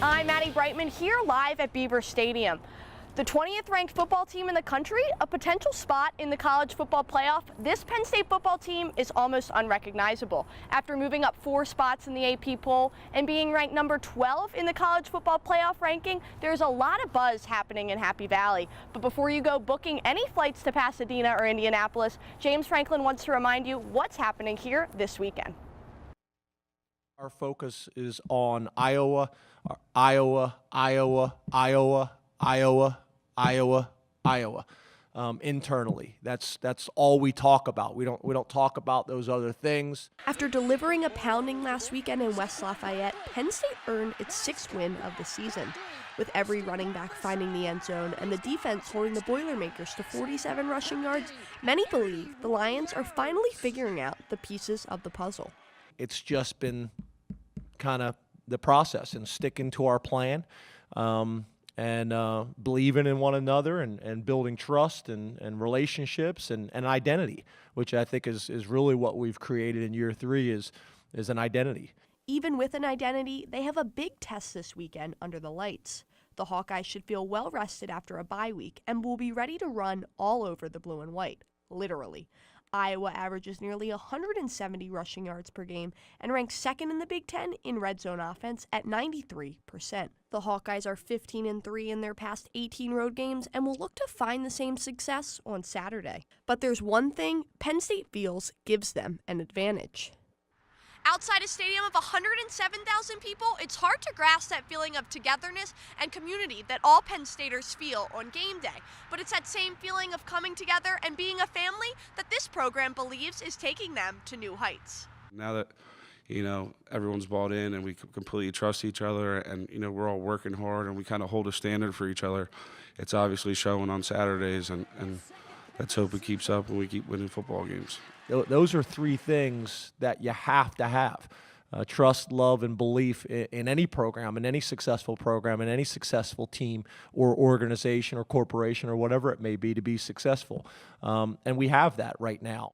I'm Maddie Brightman here live at Beaver Stadium. The 20th ranked football team in the country, a potential spot in the college football playoff. This Penn State football team is almost unrecognizable. After moving up 4 spots in the AP poll and being ranked number 12 in the college football playoff ranking, there's a lot of buzz happening in Happy Valley. But before you go booking any flights to Pasadena or Indianapolis, James Franklin wants to remind you what's happening here this weekend. Our focus is on Iowa, Iowa, Iowa, Iowa, Iowa, Iowa, Iowa. Internally, that's all we talk about. We don't talk about those other things. After delivering a pounding last weekend in West Lafayette, Penn State earned its 6th win of the season, with every running back finding the end zone and the defense holding the Boilermakers to 47 rushing yards. Many believe the Lions are finally figuring out the pieces of the puzzle. It's just been kind of the process and sticking to our plan. And believing in one another and building trust and relationships and identity, which I think is really what we've created in year 3 is an identity. Even with an identity, they have a big test this weekend under the lights. The Hawkeyes should feel well rested after a bye week and will be ready to run all over the blue and white, literally. Iowa averages nearly 170 rushing yards per game and ranks 2nd in the Big Ten in red zone offense at 93%. The Hawkeyes are 15-3 in their past 18 road games and will look to find the same success on Saturday. But there's one thing Penn State feels gives them an advantage. Outside a stadium of 107,000 people, it's hard to grasp that feeling of togetherness and community that all Penn Staters feel on game day. But it's that same feeling of coming together and being a family that this program believes is taking them to new heights. Now that, everyone's bought in and we completely trust each other and, we're all working hard and we kind of hold a standard for each other, it's obviously showing on Saturdays, and let's hope it keeps up and we keep winning football games. Those are 3 things that you have to have. Trust, love, and belief in any program, in any successful program, in any successful team or organization or corporation or whatever it may be to be successful. And we have that right now.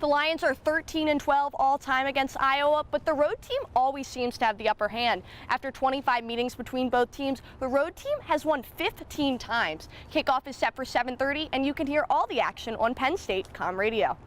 The Lions are 13-12 all-time against Iowa, but the road team always seems to have the upper hand. After 25 meetings between both teams, the road team has won 15 times. Kickoff is set for 7:30, and you can hear all the action on Penn State Com Radio.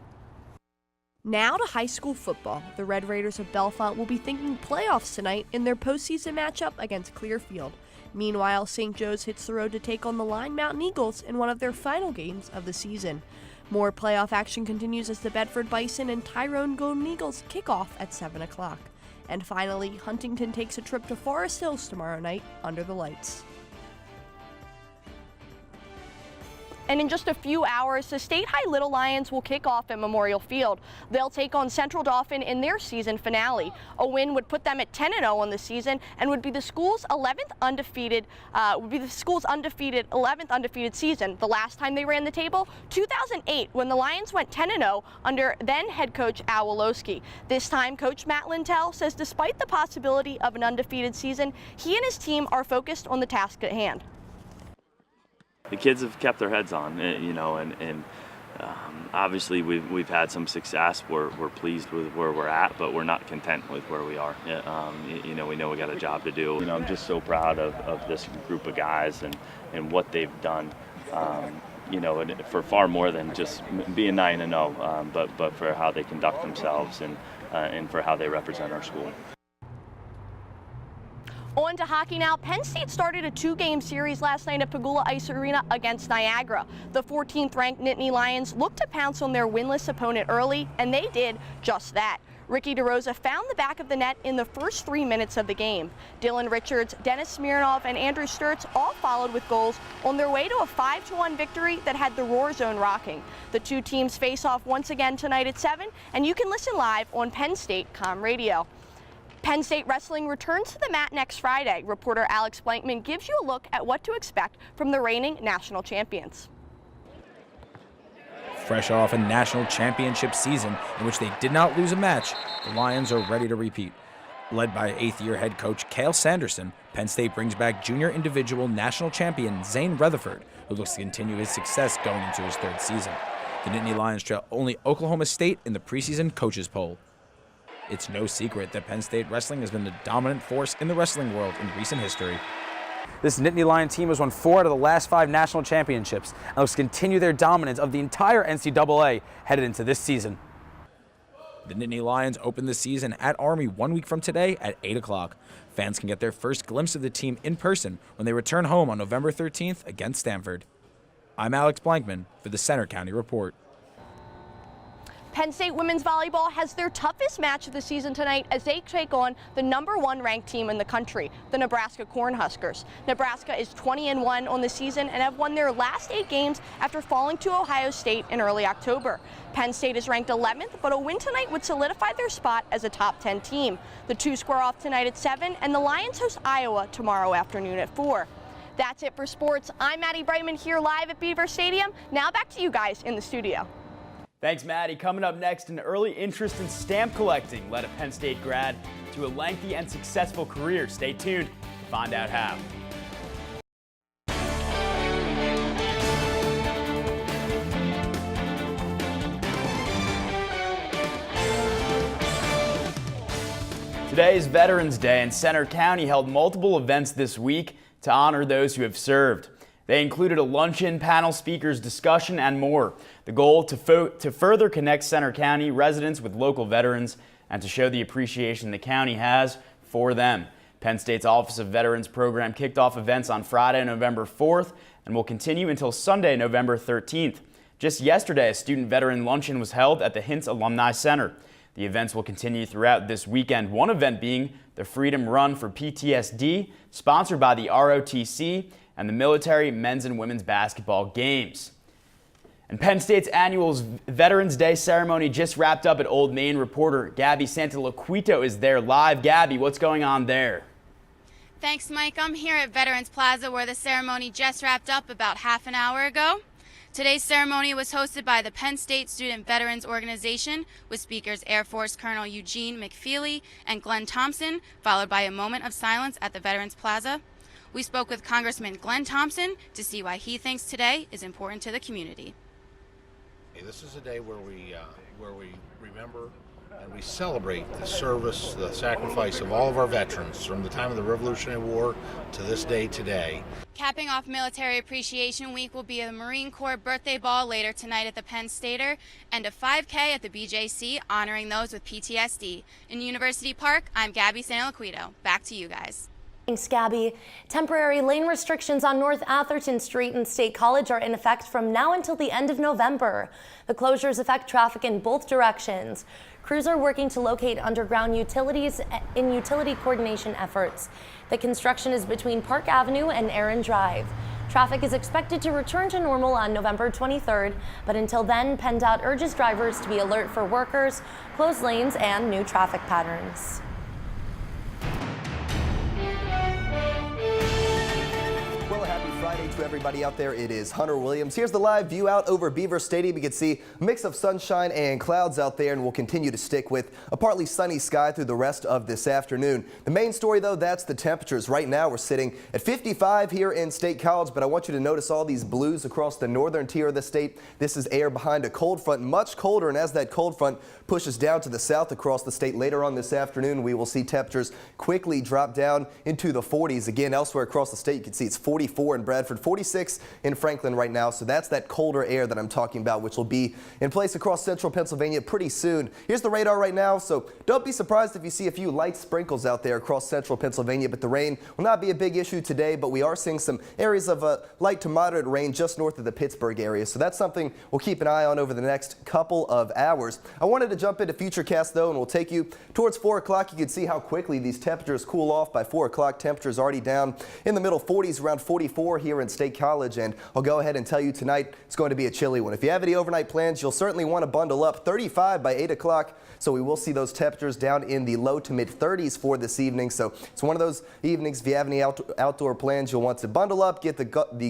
Now to high school football. The Red Raiders of Bellefonte will be thinking playoffs tonight in their postseason matchup against Clearfield. Meanwhile, St. Joe's hits the road to take on the Line Mountain Eagles in one of their final games of the season. More playoff action continues as the Bedford Bison and Tyrone Golden Eagles kick off at 7 o'clock. And finally, Huntington takes a trip to Forest Hills tomorrow night under the lights. And in just a few hours, the State High Little Lions will kick off at Memorial Field. They'll take on Central Dauphin in their season finale. A win would put them at 10-0 on the season and would be the school's 11th undefeated 11th undefeated season. The last time they ran the table, 2008, when the Lions went 10-0 under then head coach Al Wolowski. This time, Coach Matt Lintel says despite the possibility of an undefeated season, he and his team are focused on the task at hand. The kids have kept their heads on, obviously we've had some success. We're pleased with where we're at, but we're not content with where we are. We know we got a job to do. I'm just so proud of this group of guys and what they've done. For far more than just being 9-0, but for how they conduct themselves and for how they represent our school. On to hockey now. Penn State started a 2-game series last night at Pegula Ice Arena against Niagara. The 14th-ranked Nittany Lions looked to pounce on their winless opponent early, and they did just that. Ricky DeRosa found the back of the net in the first 3 minutes of the game. Dylan Richards, Dennis Smirnov, and Andrew Sturts all followed with goals on their way to a 5-1 victory that had the Roar Zone rocking. The 2 teams face off once again tonight at 7, and you can listen live on Penn State Com Radio. Penn State wrestling returns to the mat next Friday. Reporter Alex Blankman gives you a look at what to expect from the reigning national champions. Fresh off a national championship season in which they did not lose a match, the Lions are ready to repeat. Led by 8th-year head coach Cale Sanderson, Penn State brings back junior individual national champion Zane Rutherford, who looks to continue his success going into his 3rd season. The Nittany Lions trail only Oklahoma State in the preseason coaches poll. It's no secret that Penn State wrestling has been the dominant force in the wrestling world in recent history. This Nittany Lion team has won 4 out of the last 5 national championships and looks to continue their dominance of the entire NCAA headed into this season. The Nittany Lions open the season at Army 1 week from today at 8 o'clock. Fans can get their first glimpse of the team in person when they return home on November 13th against Stanford. I'm Alex Blankman for the Center County Report. Penn State women's volleyball has their toughest match of the season tonight as they take on the #1 ranked team in the country, the Nebraska Cornhuskers. Nebraska is 20-1 on the season and have won their last 8 games after falling to Ohio State in early October. Penn State is ranked 11th, but a win tonight would solidify their spot as a top 10 team. The two square off tonight at 7, and the Lions host Iowa tomorrow afternoon at 4. That's it for sports. I'm Maddie Brightman here live at Beaver Stadium. Now back to you guys in the studio. Thanks, Maddie. Coming up next, an early interest in stamp collecting led a Penn State grad to a lengthy and successful career. Stay tuned to find out how. Today is Veterans Day, and Center County held multiple events this week to honor those who have served. They included a luncheon, panel speakers, discussion, and more. The goal to further connect Center County residents with local veterans and to show the appreciation the county has for them. Penn State's Office of Veterans program kicked off events on Friday, November 4th, and will continue until Sunday, November 13th. Just yesterday, a student veteran luncheon was held at the Hintz Alumni Center. The events will continue throughout this weekend, one event being the Freedom Run for PTSD, sponsored by the ROTC and the Military Men's and Women's Basketball Games. And Penn State's annual Veterans Day ceremony just wrapped up at Old Main. Reporter Gabby Santaloquito is there live. Gabby, what's going on there? Thanks, Mike. I'm here at Veterans Plaza where the ceremony just wrapped up about half an hour ago. Today's ceremony was hosted by the Penn State Student Veterans Organization with speakers Air Force Colonel Eugene McFeely and Glenn Thompson, followed by a moment of silence at the Veterans Plaza. We spoke with Congressman Glenn Thompson to see why he thinks today is important to the community. This is a day where we remember and we celebrate the service, the sacrifice of all of our veterans from the time of the Revolutionary War to this day today. Capping off Military Appreciation Week will be a Marine Corps birthday ball later tonight at the Penn Stater and a 5K at the BJC honoring those with PTSD. In University Park, I'm Gabby Santaloquito. Back to you guys. Thanks, Gabby. Temporary lane restrictions on North Atherton Street and State College are in effect from now until the end of November. The closures affect traffic in both directions. Crews are working to locate underground utilities in utility coordination efforts. The construction is between Park Avenue and Aaron Drive. Traffic is expected to return to normal on November 23rd, but until then, PennDOT urges drivers to be alert for workers, closed lanes, and new traffic patterns. Friday to everybody out there. It is Hunter Williams. Here's the live view out over Beaver Stadium. You can see a mix of sunshine and clouds out there, and we'll continue to stick with a partly sunny sky through the rest of this afternoon. The main story, though, that's the temperatures. Right now, we're sitting at 55 here in State College, but I want you to notice all these blues across the northern tier of the state. This is air behind a cold front, much colder, and as that cold front pushes down to the south across the state later on this afternoon, we will see temperatures quickly drop down into the 40s. Again, elsewhere across the state, you can see it's 44 in Bradford, 46 in Franklin right now. So that's that colder air that I'm talking about, which will be in place across central Pennsylvania pretty soon. Here's the radar right now, so don't be surprised if you see a few light sprinkles out there across central Pennsylvania, but the rain will not be a big issue today, but we are seeing some areas of light to moderate rain just north of the Pittsburgh area. So that's something we'll keep an eye on over the next couple of hours. I wanted to jump into Futurecast though, and we'll take you towards 4 o'clock. You can see how quickly these temperatures cool off by 4 o'clock. Temperatures already down in the middle 40s, around 44 here in State College, and I'll go ahead and tell you tonight it's going to be a chilly one. If you have any overnight plans, you'll certainly want to bundle up. 35 by 8 o'clock, so we will see those temperatures down in the low to mid 30s for this evening. So it's one of those evenings, if you have any outdoor plans, you'll want to bundle up, get the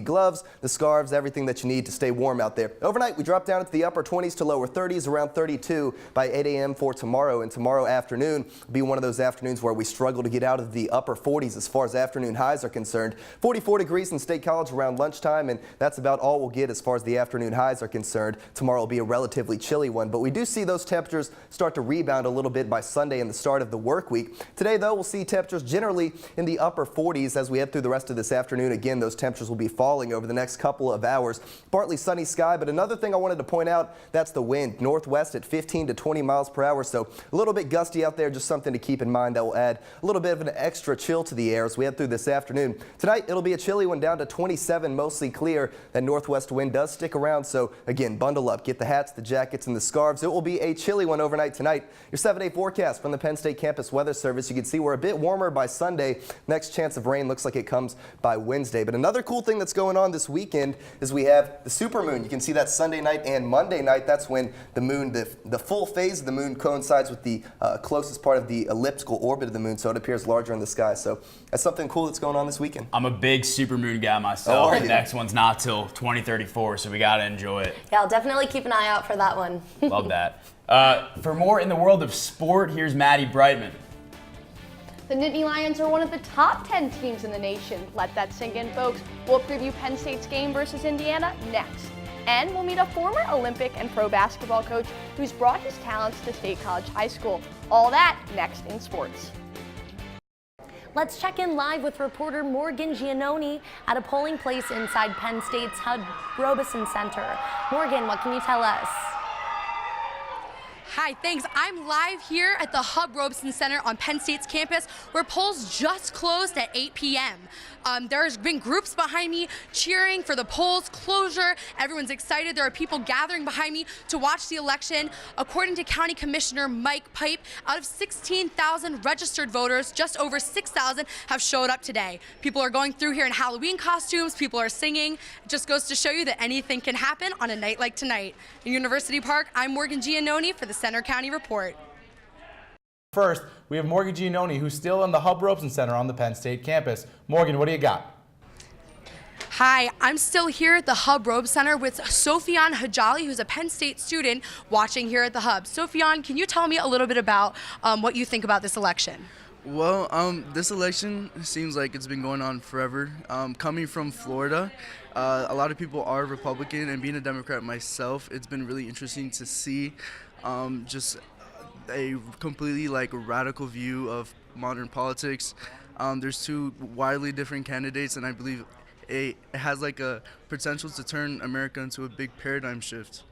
gloves, the scarves, everything that you need to stay warm out there. Overnight, we drop down into the upper 20s to lower 30s, around 32 by 8 a.m. for tomorrow, and tomorrow afternoon will be one of those afternoons where we struggle to get out of the upper 40s as far as afternoon highs are concerned. 44 degrees in State College around lunchtime, and that's about all we'll get as far as the afternoon highs are concerned. Tomorrow will be a relatively chilly one, but we do see those temperatures start to rebound a little bit by Sunday and the start of the work week. Today, though, we'll see temperatures generally in the upper 40s as we head through the rest of this afternoon. Again, those temperatures will be falling over the next couple of hours. Partly sunny sky, but another thing I wanted to point out, that's the wind. Northwest at 15 to 20 miles per hour, so a little bit gusty out there, just something to keep in mind that will add a little bit of an extra chill to the air as we head through this afternoon. Tonight, it'll be a chilly one down to 27, mostly clear. That northwest wind does stick around, so again, bundle up. Get the hats, the jackets, and the scarves. It will be a chilly one overnight tonight. Your 7-day forecast from the Penn State Campus Weather Service. You can see we're a bit warmer by Sunday. Next chance of rain looks like it comes by Wednesday. But another cool thing that's going on this weekend is we have the supermoon. You can see that Sunday night and Monday night. That's when the moon, the full phase of the moon coincides with the closest part of the elliptical orbit of the moon, so it appears larger in the sky. So that's something cool that's going on this weekend. I'm a big supermoon guy myself. Oh, The next one's not till 2034, so we got to enjoy it. Yeah, I'll definitely keep an eye out for that one. Love that. For more in the world of sport, here's Maddie Brightman. The Nittany Lions are one of the top 10 teams in the nation. Let that sink in, folks. We'll preview Penn State's game versus Indiana next. And we'll meet a former Olympic and pro basketball coach who's brought his talents to State College High School. All that next in sports. Let's check in live with reporter Morgan Giannoni at a polling place inside Penn State's Hub Robeson Center. Morgan, what can you tell us? Hi, thanks. I'm live here at the Hub Robeson Center on Penn State's campus where polls just closed at 8 p.m. There's been groups behind me cheering for the polls closure. Everyone's excited. There are people gathering behind me to watch the election. According to County Commissioner Mike Pipe, out of 16,000 registered voters, just over 6,000 have showed up today. People are going through here in Halloween costumes. People are singing. It just goes to show you that anything can happen on a night like tonight. In University Park, I'm Morgan Giannoni for the Center County Report. First, we have Morgan Giannoni, who's still in the Hub Robeson Center on the Penn State campus. Morgan, what do you got? Hi, I'm still here at the Hub Robe Center with Sophian Hajali, who's a Penn State student watching here at the Hub. Sophian, can you tell me a little bit about what you think about this election? Well, this election seems like it's been going on forever. Coming from Florida, a lot of people are Republican, and being a Democrat myself, it's been really interesting to see just a completely radical view of modern politics. There's two widely different candidates, and I believe it has a potential to turn America into a big paradigm shift.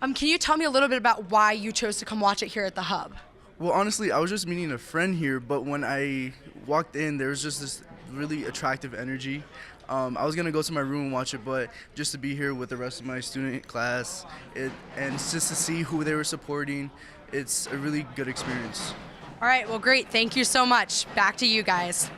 Can you tell me a little bit about why you chose to come watch it here at the Hub? Well, honestly, I was just meeting a friend here, but when I walked in, there was just this really attractive energy. I was gonna go to my room and watch it, but just to be here with the rest of my student class, and just to see who they were supporting, it's a really good experience. All right, well, great. Thank you so much. Back to you guys.